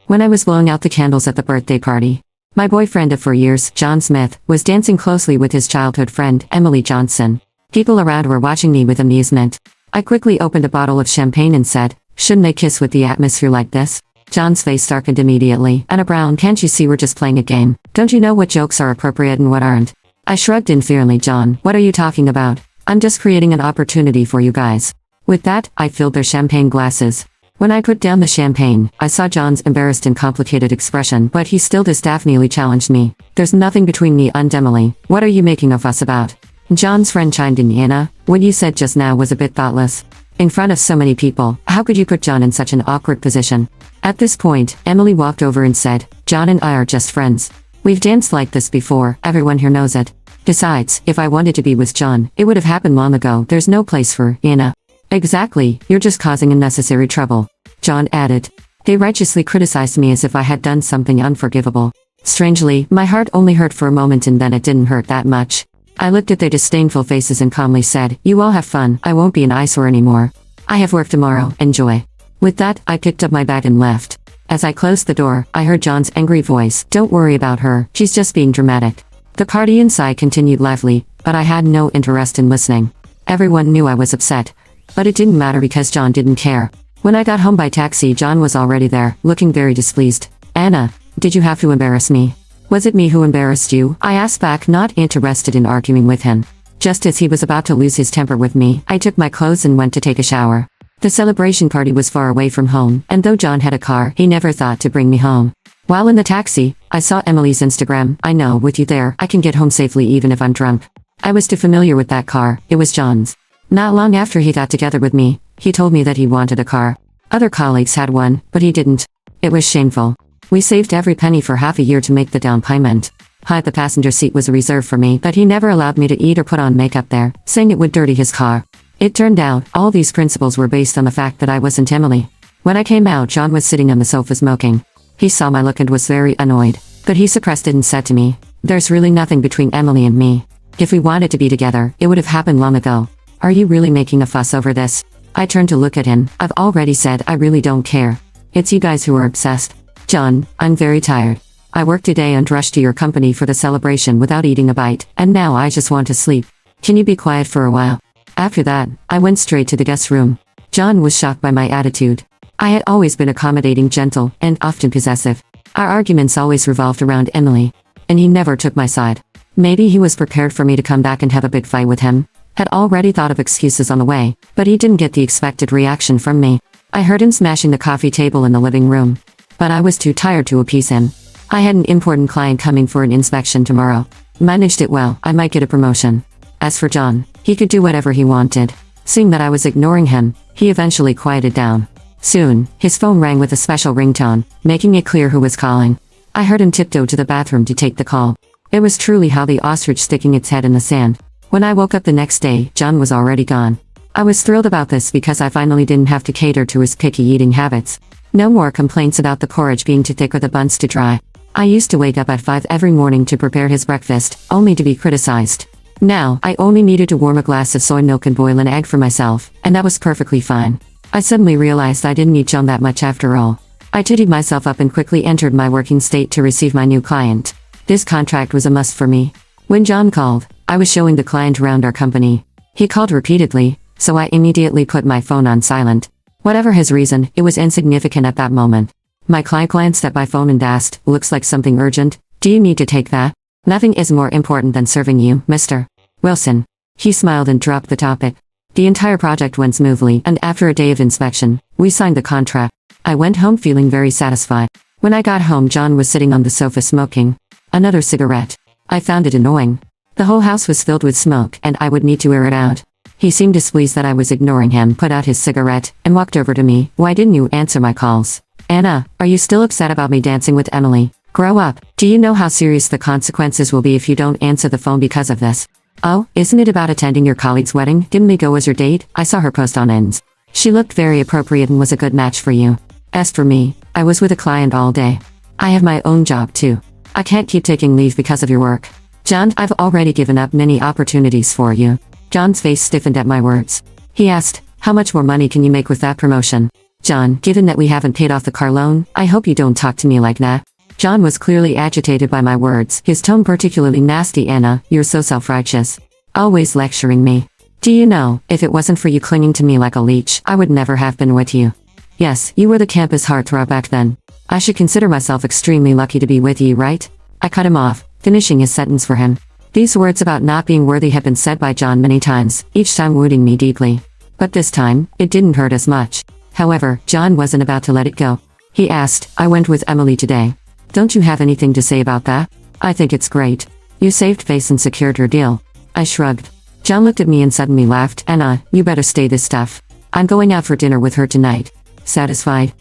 When I was blowing out the candles at the birthday party, my boyfriend of 4 years, John Smith, was dancing closely with his childhood friend, Emily Johnson. People around were watching me with amusement. I quickly opened a bottle of champagne and said, "Shouldn't they kiss with the atmosphere like this?" John's face darkened immediately. "Anna Brown, can't you see we're just playing a game? Don't you know what jokes are appropriate and what aren't?" I shrugged inferiorly. "John, what are you talking about? I'm just creating an opportunity for you guys." With that, I filled their champagne glasses. When I put down the champagne, I saw John's embarrassed and complicated expression, but he still disdainfully challenged me. "There's nothing between me and Emily. What are you making a fuss about?" John's friend chimed in. "Anna, what you said just now was a bit thoughtless. In front of so many people, how could you put John in such an awkward position?" At this point, Emily walked over and said, "John and I are just friends. We've danced like this before, everyone here knows it. Besides, if I wanted to be with John, it would have happened long ago. There's no place for Anna." "Exactly, you're just causing unnecessary trouble," John added. They righteously criticized me as if I had done something unforgivable. Strangely, my heart only hurt for a moment and then it didn't hurt that much. I looked at their disdainful faces and calmly said, "You all have fun, I won't be an eyesore anymore. I have work tomorrow, enjoy." With that, I picked up my bag and left. As I closed the door, I heard John's angry voice, "Don't worry about her, she's just being dramatic." The party inside continued lively, but I had no interest in listening. Everyone knew I was upset. But it didn't matter because John didn't care. When I got home by taxi, John was already there, looking very displeased. "Anna, did you have to embarrass me?" "Was it me who embarrassed you?" I asked back, not interested in arguing with him. Just as he was about to lose his temper with me, I took my clothes and went to take a shower. The celebration party was far away from home, and though John had a car, he never thought to bring me home. While in the taxi, I saw Emily's Instagram. "I know, with you there, I can get home safely even if I'm drunk." I was too familiar with that car, it was John's. Not long after he got together with me, he told me that he wanted a car. Other colleagues had one, but he didn't. It was shameful. We saved every penny for half a year to make the down payment. The passenger seat was reserved for me, but he never allowed me to eat or put on makeup there, saying it would dirty his car. It turned out, all these principles were based on the fact that I wasn't Emily. When I came out, John was sitting on the sofa smoking. He saw my look and was very annoyed, but he suppressed it and said to me, "There's really nothing between Emily and me. If we wanted to be together, it would have happened long ago. Are you really making a fuss over this?" I turned to look at him. "I've already said I really don't care. It's you guys who are obsessed." "John, I'm very tired. I worked today and rushed to your company for the celebration without eating a bite, and now I just want to sleep. Can you be quiet for a while?" After that, I went straight to the guest room. John was shocked by my attitude. I had always been accommodating, gentle, and often possessive. Our arguments always revolved around Emily, and he never took my side. Maybe he was prepared for me to come back and have a big fight with him. Had already thought of excuses on the way, but he didn't get the expected reaction from me. I heard him smashing the coffee table in the living room, but I was too tired to appease him. I had an important client coming for an inspection tomorrow. Managed it well, I might get a promotion. As for John, he could do whatever he wanted. Seeing that I was ignoring him, he eventually quieted down. Soon, his phone rang with a special ringtone, making it clear who was calling. I heard him tiptoe to the bathroom to take the call. It was truly how the ostrich sticking its head in the sand. When I woke up the next day, John was already gone. I was thrilled about this because I finally didn't have to cater to his picky eating habits. No more complaints about the porridge being too thick or the buns too dry. I used to wake up at 5 every morning to prepare his breakfast, only to be criticized. Now, I only needed to warm a glass of soy milk and boil an egg for myself, and that was perfectly fine. I suddenly realized I didn't need John that much after all. I tittied myself up and quickly entered my working state to receive my new client. This contract was a must for me. When John called, I was showing the client around our company. He called repeatedly, so I immediately put my phone on silent. Whatever his reason, it was insignificant at that moment. My client glanced at my phone and asked, "Looks like something urgent. Do you need to take that?" "Nothing is more important than serving you, Mr. Wilson." He smiled and dropped the topic. The entire project went smoothly, and after a day of inspection, we signed the contract. I went home feeling very satisfied. When I got home, John was sitting on the sofa smoking another cigarette. I found it annoying. The whole house was filled with smoke, and I would need to air it out. He seemed displeased that I was ignoring him, put out his cigarette, and walked over to me. "Why didn't you answer my calls?" "Anna, are you still upset about me dancing with Emily? Grow up. Do you know how serious the consequences will be if you don't answer the phone because of this?" "Oh, isn't it about attending your colleague's wedding? Didn't we go as your date? I saw her post on Ins. She looked very appropriate and was a good match for you." As for me, I was with a client all day. I have my own job too. I can't keep taking leave because of your work. "John, I've already given up many opportunities for you." John's face stiffened at my words. He asked, "How much more money can you make with that promotion?" John, given that we haven't paid off the car loan, I hope you don't talk to me like that. John was clearly agitated by my words, his tone particularly nasty. Anna, you're so self-righteous. Always lecturing me. Do you know, if it wasn't for you clinging to me like a leech, I would never have been with you. Yes, you were the campus heartthrob back then. I should consider myself extremely lucky to be with you, right? I cut him off, finishing his sentence for him. These words about not being worthy had been said by John many times, each time wounding me deeply. But this time, it didn't hurt as much. However, John wasn't about to let it go. He asked, I went with Emily today. Don't you have anything to say about that? I think it's great. You saved face and secured her deal. I shrugged. John looked at me and suddenly laughed. Anna, you better stay this stuff. I'm going out for dinner with her tonight. Satisfied?